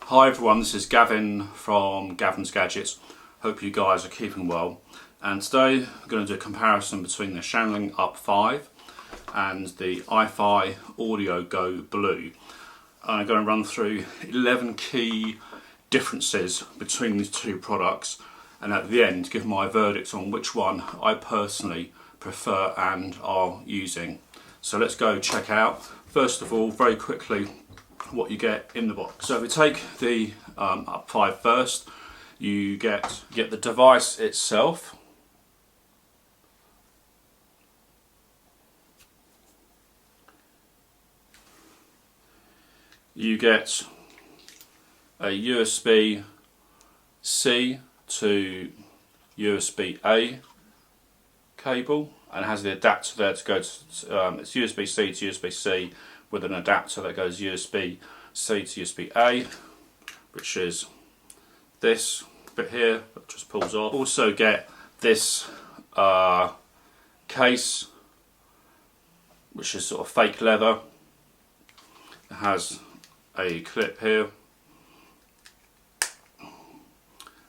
Hi everyone, this is Gavin from Gavin's Gadgets. Hope you guys are keeping well. And today I'm going to do a comparison between the Shanling UP5 and the iFi Audio GO Blu. I'm going to run through 11 key differences between these two products, and at the end give my verdict on which one I personally prefer and are using. So let's go check out, first of all, very quickly, what you get in the box. So if we take the UP5 first, you get the device itself. You get a USB-C to USB-A cable, and it has the adapter there to go to, it's USB-C to USB-C with an adapter that goes USB-C to USB-A, which is this bit here that just pulls off. Also get this case, which is sort of fake leather. It has a clip here,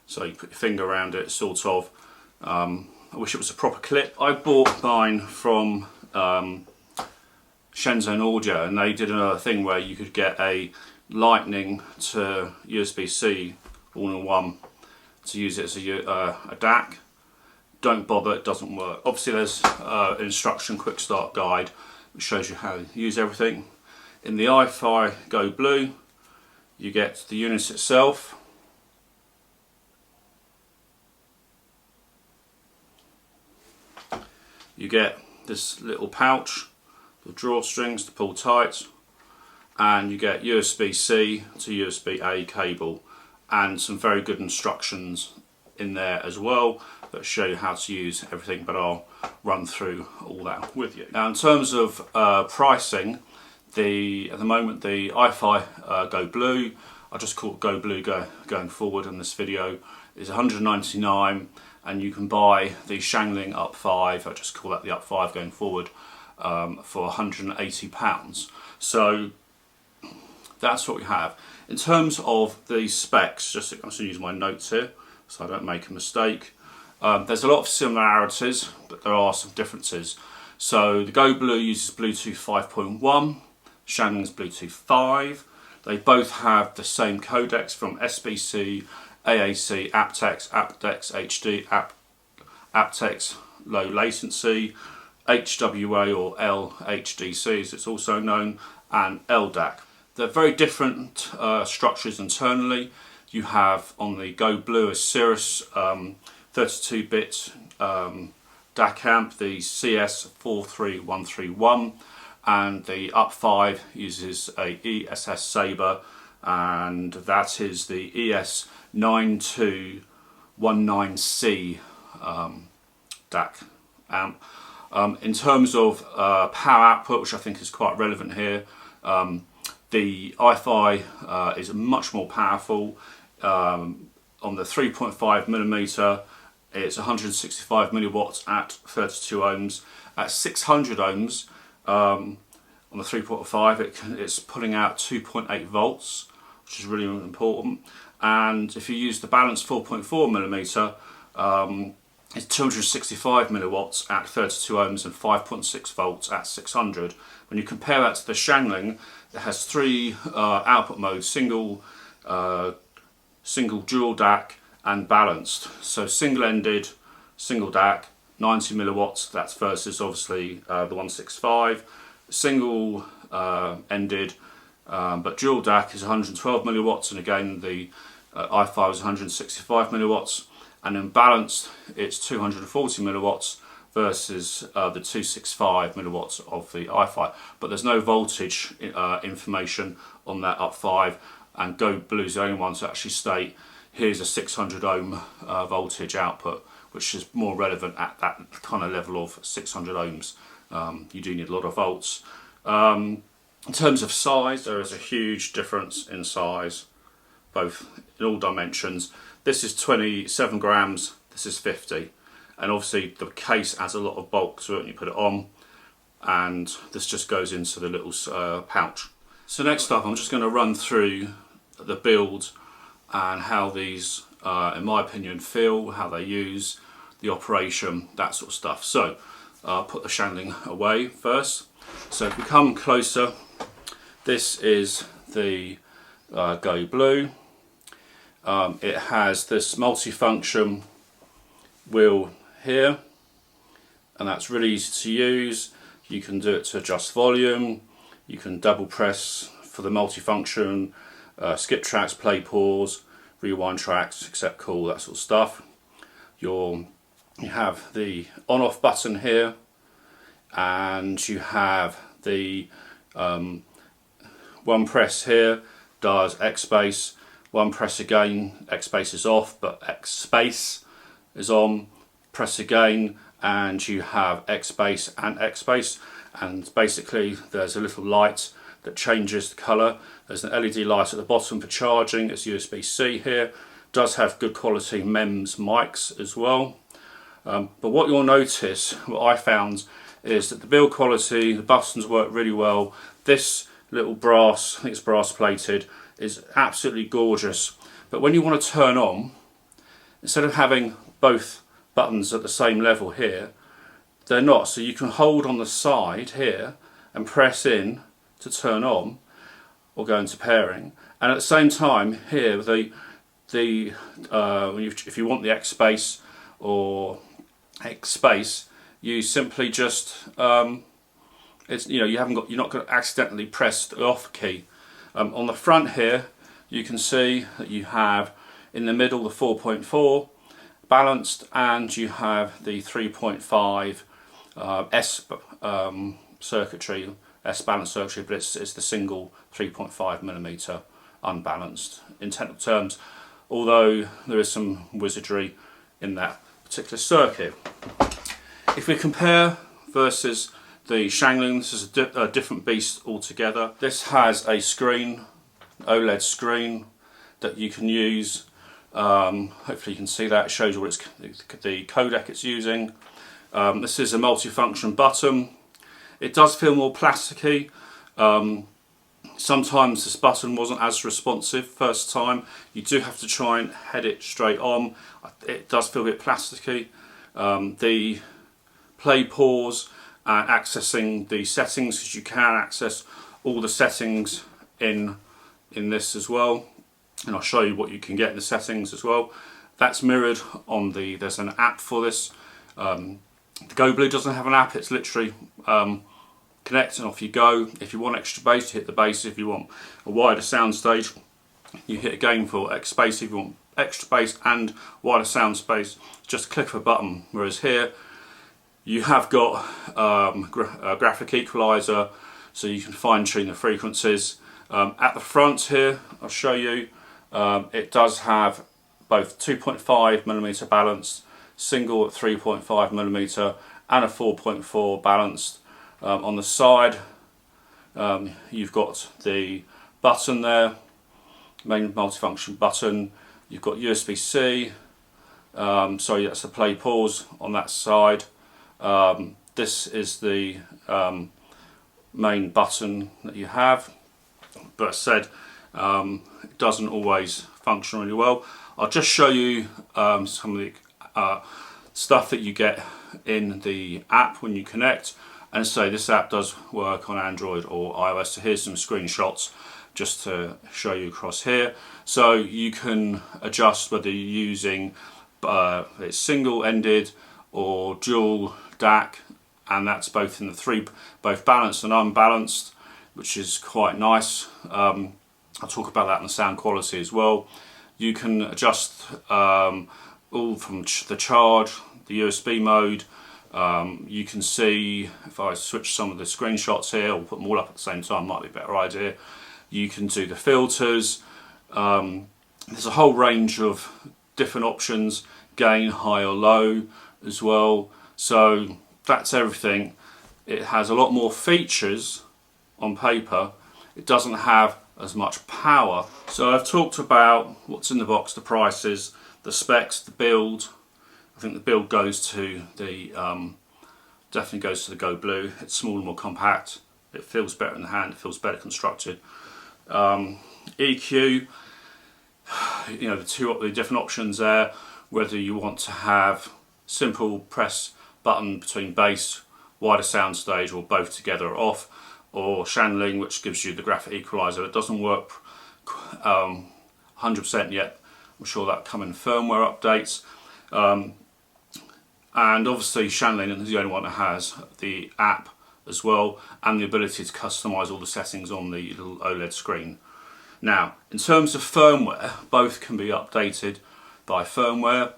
so you put your finger around it, sort of. I wish it was a proper clip. I bought mine from Shanling Audio, and they did another thing where you could get a lightning to USB-C all in one to use it as a DAC. Don't bother, it doesn't work. Obviously there's an instruction quick start guide which shows you how to use everything. In the iFi GO Blu you get the unit itself, you get this little pouch, the drawstrings to pull tight, and you get USB-C to USB-A cable and some very good instructions in there as well that show you how to use everything, but I'll run through all that with you. Now in terms of pricing, at the moment the iFi GO Blu, I'll just call it GO Blu going forward in this video, is $199, and you can buy the Shanling UP5, I'll just call that the UP5 going forward, for £180. So that's what we have. In terms of the specs, I'm just going to use my notes here so I don't make a mistake. There's a lot of similarities, but there are some differences. So the GO Blu uses Bluetooth 5.1, Shanling's Bluetooth 5. They both have the same codecs from SBC, AAC, aptX, aptX HD, aptX low latency, HWA or LHDC as it's also known, and LDAC. They're very different structures internally. You have on the GO Blu a Cirrus 32-bit DAC amp, the CS43131, and the UP5 uses a ESS Sabre, and that is the ES9219C DAC amp. In terms of power output, which I think is quite relevant here, the iFi is much more powerful. On the 3.5mm, it's 165 milliwatts at 32 ohms. At 600 ohms, on the 3.5, it's pulling out 2.8 volts, which is really important. And if you use the balanced 4.4mm, it's 265 milliwatts at 32 ohms and 5.6 volts at 600. When you compare that to the Shanling, it has three output modes: single, dual DAC, and balanced. So single-ended, single DAC, 90 milliwatts. That's versus obviously the 165. Single ended, but dual DAC is 112 milliwatts, and again the iFi is 165 milliwatts. And then balanced, it's 240 milliwatts versus the 265 milliwatts of the iFi. But there's no voltage information on that UP5, and GO Blu is the only one to actually state here's a 600 ohm voltage output, which is more relevant at that kind of level of 600 ohms. You do need a lot of volts. In terms of size, there is a huge difference in size, both in all dimensions. This is 27 grams, this is 50, and obviously the case adds a lot of bulk to it when you put it on, and this just goes into the little pouch. So next up I'm just going to run through the build and how these, in my opinion, feel, how they use, the operation, that sort of stuff. So I'll put the Shanling away first. So if we come closer, this is the GO Blu. It has this multifunction wheel here, and that's really easy to use. You can do it to adjust volume, you can double press for the multifunction, skip tracks, play, pause, rewind tracks, accept call, that sort of stuff. You have the on off button here, and you have the one press here does X space, one press again, X space is off, but X space is on, press again, and you have X space and X space, and basically there's a little light that changes the colour. There's an LED light at the bottom for charging. It's USB-C here. Does have good quality MEMS mics as well. But what you'll notice, what I found, is that the build quality, the buttons work really well. This little brass, I think it's brass plated, is absolutely gorgeous. But when you want to turn on, instead of having both buttons at the same level here, they're not. So you can hold on the side here and press in to turn on or go into pairing, and at the same time here if you want the X space or X space, you simply just you're not going to accidentally press the off key. On the front here you can see that you have in the middle the 4.4 balanced, and you have the 3.5 S circuitry, S balanced circuitry, but it's the single 3.5mm unbalanced in technical terms, although there is some wizardry in that particular circuit. If we compare versus the Shanling, this is a different beast altogether. This has a screen, OLED screen, that you can use. Hopefully you can see that. It shows you what the codec it's using. This is a multifunction button. It does feel more plasticky. Sometimes this button wasn't as responsive first time. You do have to try and head it straight on. It does feel a bit plasticky. The play, pause, and accessing the settings, because you can access all the settings in this as well, and I'll show you what you can get in the settings as well. That's mirrored on there's an app for this. The GO Blu doesn't have an app. It's literally connect and off you go. If you want extra bass, you hit the bass. If you want a wider sound stage, you hit again for X space. If you want extra bass and wider sound space, just click of a button. Whereas here you have got a graphic equalizer, so you can fine tune the frequencies. At the front here, I'll show you, it does have both 2.5mm balanced, single at 3.5mm, and a 4.4 balanced. On the side, you've got the button there, main multifunction button. You've got USB-C, sorry, that's the play pause on that side. This is the main button that you have, but as I said, it doesn't always function really well. I'll just show you some of the stuff that you get in the app when you connect. And so this app does work on Android or iOS. So here's some screenshots just to show you across here. So you can adjust whether you're using it's single-ended or dual DAC, and that's both in the both balanced and unbalanced, which is quite nice. I'll talk about that in the sound quality as well. You can adjust all from the charge, the USB mode. You can see, if I switch some of the screenshots here, or put them all up at the same time, might be a better idea. You can do the filters. There's a whole range of different options, gain, high or low as well. So that's everything. It has a lot more features on paper. It doesn't have as much power. So I've talked about what's in the box, the prices, the specs, the build. I think the build goes to the definitely goes to the GO Blu. It's smaller, more compact. It feels better in the hand. It feels better constructed. EQ. the different options there, whether you want to have simple press button between bass, wider soundstage, or both together or off, or Shanling, which gives you the graphic equalizer. It doesn't work 100% yet. I'm sure that'll come in firmware updates. And obviously Shanling is the only one that has the app as well, and the ability to customize all the settings on the little OLED screen. Now, in terms of firmware, both can be updated by firmware.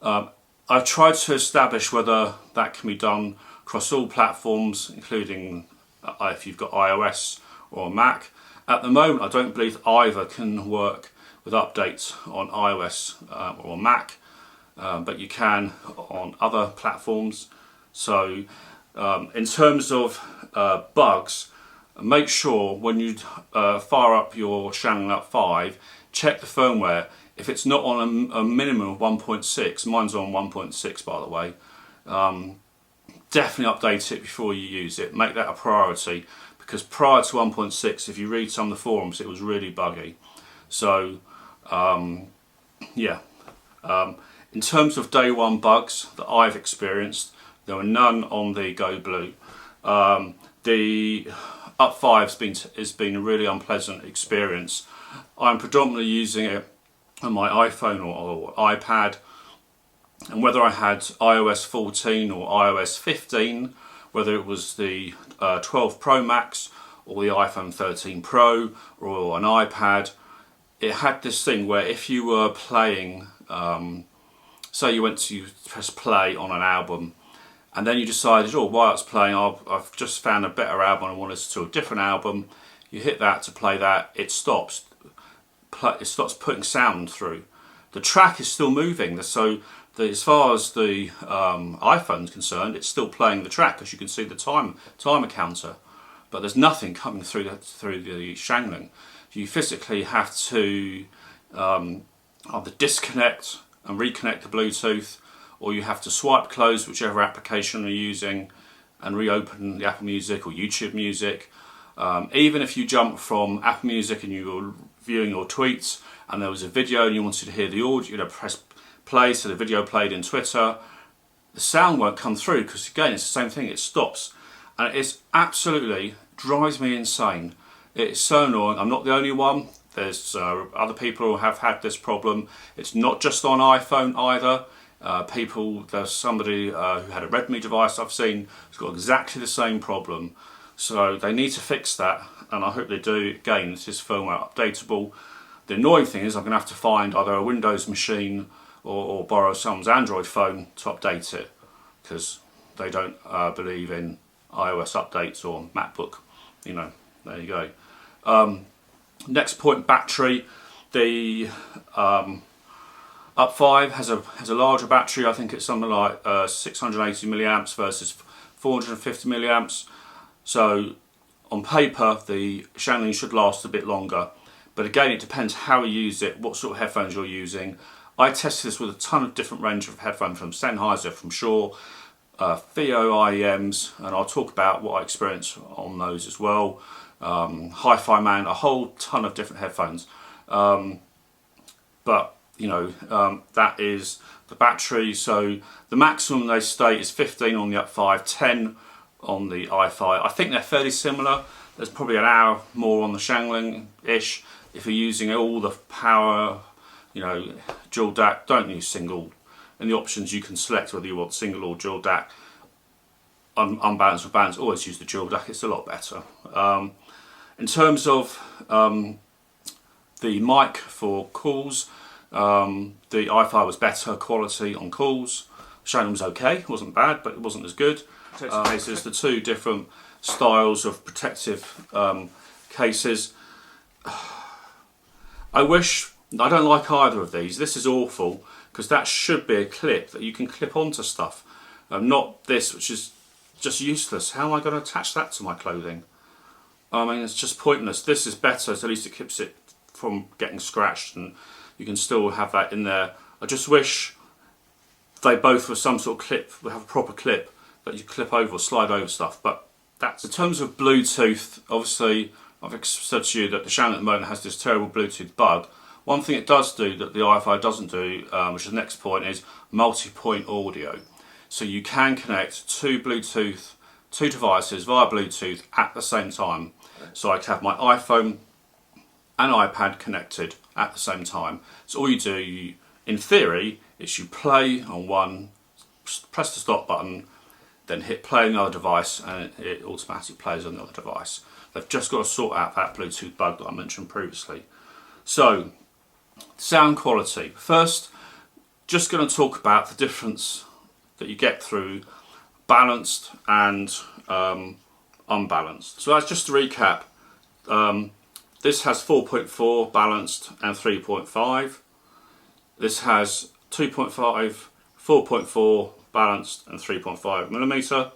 I've tried to establish whether that can be done across all platforms, including if you've got iOS or Mac. At the moment, I don't believe either can work with updates on iOS or Mac, but you can on other platforms. So in terms of bugs, make sure when you fire up your Shanling UP5, check the firmware. If it's not on a minimum of 1.6, mine's on 1.6 by the way, definitely update it before you use it. Make that a priority, because prior to 1.6, if you read some of the forums, it was really buggy. So yeah, in terms of day one bugs that I've experienced, there were none on the GO Blu. The UP5 has been a really unpleasant experience. I'm predominantly using it on my iPhone or iPad, and whether I had iOS 14 or iOS 15, whether it was the 12 Pro Max or the iPhone 13 Pro or an iPad, it had this thing where if you were playing, say you went to press play on an album, and then you decided, oh, while it's playing, I've just found a better album, I want to listen to a different album. You hit that to play that, it stops. It starts putting sound through. The track is still moving, so as far as the iPhone's concerned, it's still playing the track, because you can see the timer counter, but there's nothing coming through the Shanling. You physically have to either disconnect and reconnect the Bluetooth, or you have to swipe close whichever application you're using and reopen the Apple Music or YouTube Music. Even if you jump from Apple Music and you were viewing your tweets and there was a video and you wanted to hear the audio, press play so the video played in Twitter, the sound won't come through, because again it's the same thing, it stops, and it's absolutely drives me insane. It's so annoying. I'm not the only one. There's other people who have had this problem. It's not just on iPhone either. There's somebody who had a Redmi device I've seen who's got exactly the same problem. So they need to fix that, and I hope they do. Again, this is firmware updatable. The annoying thing is I'm going to have to find either a Windows machine or borrow someone's Android phone to update it, because they don't believe in iOS updates or MacBook. There you go. Next point, battery. The UP5 has a larger battery. I think it's something like 680 milliamps versus 450 milliamps. So on paper the Shanling should last a bit longer, but again it depends how you use it, what sort of headphones you're using. I tested this with a ton of different range of headphones, from Sennheiser, from Shure, Theo IEMs, and I'll talk about what I experienced on those as well. Hi-Fi Man, a whole ton of different headphones. But that is the battery. So the maximum they state is 15 on the UP5, 10 on the iFi. I think they're fairly similar. There's probably an hour more on the Shanling-ish. If you're using all the power, dual DAC, don't use single. In the options you can select whether you want single or dual DAC. Unbalanced or balanced, always use the dual DAC, it's a lot better. In terms of the mic for calls, the iFi was better quality on calls. Shanling was okay, it wasn't bad, but it wasn't as good. Cases, the two different styles of protective cases. I don't like either of these. This is awful, because that should be a clip that you can clip onto stuff, not this, which is just useless. How am I going to attach that to my clothing? I mean, it's just pointless. This is better, so at least it keeps it from getting scratched, and you can still have that in there. I just wish they both were some sort of clip, would have a proper clip that you clip over or slide over stuff. But that's in terms of Bluetooth. Obviously, I've said to you that the Shanling at the moment has this terrible Bluetooth bug. One thing it does do that the iFi doesn't do, which is the next point, is multi-point audio. So you can connect two devices via Bluetooth at the same time. So I can have my iPhone and iPad connected at the same time. So all you do, in theory, is you play on one, press the stop button, then hit play on the other device, and it automatically plays on the other device. They've just got to sort out that Bluetooth bug that I mentioned previously. So, sound quality. First, just going to talk about the difference that you get through balanced and unbalanced. So that's just to recap. This has 4.4 balanced and 3.5. This has 2.5, 4.4 balanced and 3.5 millimeter.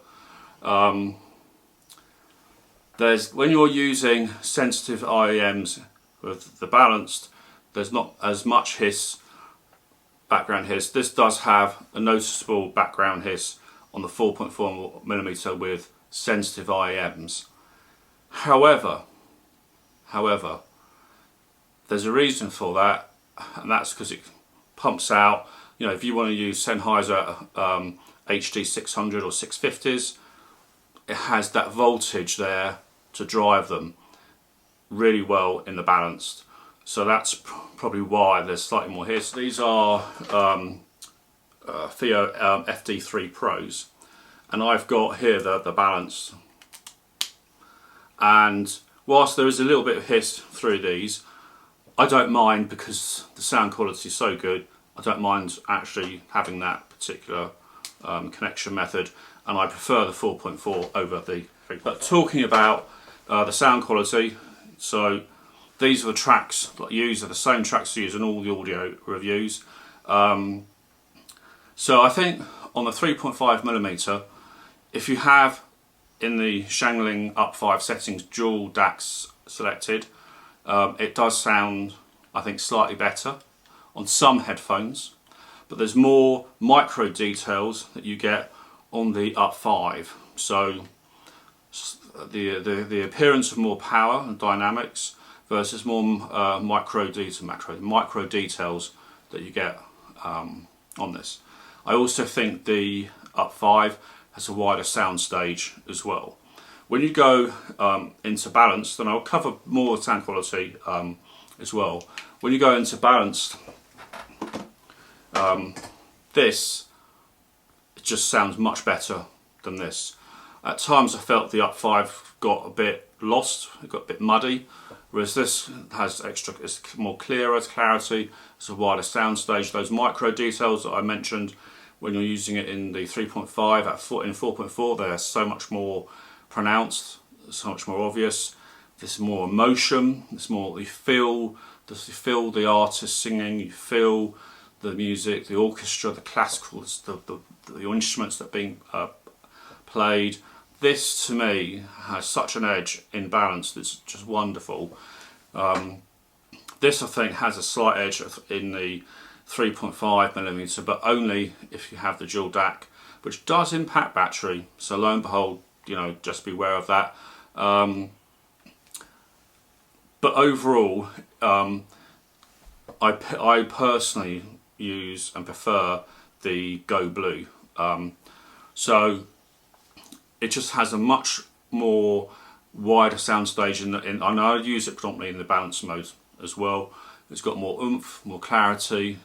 When you're using sensitive IEMs with the balanced, there's not as much hiss, background hiss. This does have a noticeable background hiss on the 4.4 millimeter with sensitive IEMs. However, there's a reason for that, and that's because it pumps out. You know, if you want to use Sennheiser HD 600 or 650s, it has that voltage there to drive them really well in the balanced. So that's probably why there's slightly more hiss. These are FiO FD3 Pros, and I've got here the balanced. And whilst there is a little bit of hiss through these, I don't mind because the sound quality is so good. I don't mind actually having that particular connection method, and I prefer the 4.4 over the 3. But talking about the sound quality, so these are the tracks that I use, are the same tracks I use in all the audio reviews. So I think on the 3.5 millimeter, if you have in the Shanling UP5 settings dual DACs selected, it does sound, I think, slightly better on some headphones, but there's more micro details that you get on the UP5. So the appearance of more power and dynamics versus more micro details that you get on this. I also think the UP5 has a wider sound stage as well. When you go into balanced, and I'll cover more sound quality as well. When you go into balanced, this just sounds much better than this. At times I felt the UP5 got a bit lost, it got a bit muddy, whereas this has it's more clarity, it's a wider sound stage. Those micro details that I mentioned, when you're using it in the 3.5 in 4.4, they're so much more pronounced, so much more obvious. There's more emotion, there's more, you feel the artist singing, you feel the music, the orchestra, the classicals, the instruments that are being played. This to me has such an edge in balance that's just wonderful. This I think has a slight edge in the 3.5 millimeter, but only if you have the dual DAC, which does impact battery. So lo and behold, you know, just be aware of that. But overall, I personally use and prefer the GO Blu. So it just has a much more wider sound stage and I use it predominantly in the balance mode as well. It's got more oomph, more clarity,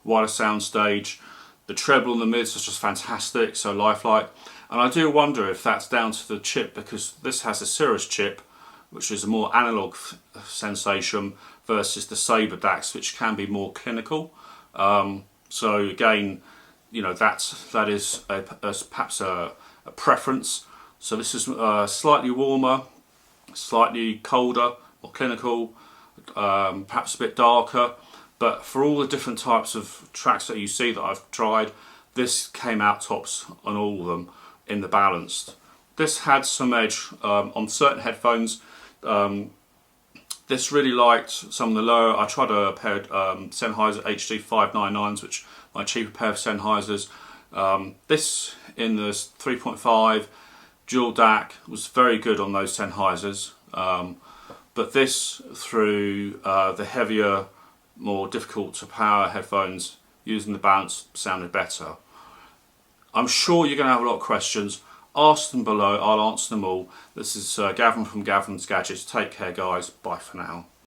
wider sound stage. The treble and the mids is just fantastic, so lifelike. And I do wonder if that's down to the chip, because this has a Cirrus chip, which is a more analog sensation, versus the Sabre DACs, which can be more clinical. So again, you know, that is perhaps a preference. So this is slightly warmer, slightly colder, more clinical, perhaps a bit darker. But for all the different types of tracks that you see that I've tried, this came out tops on all of them in the balanced. This had some edge on certain headphones. This really liked some of the lower. I tried a pair of Sennheiser HD 599s, which my cheaper pair of Sennheisers. This in the 3.5 dual DAC was very good on those Sennheisers, but this through the heavier more difficult to power headphones, using the balance sounded better. I'm sure you're going to have a lot of questions. Ask them below, I'll answer them all. This is Gavin from Gavin's Gadgets. Take care guys, bye for now.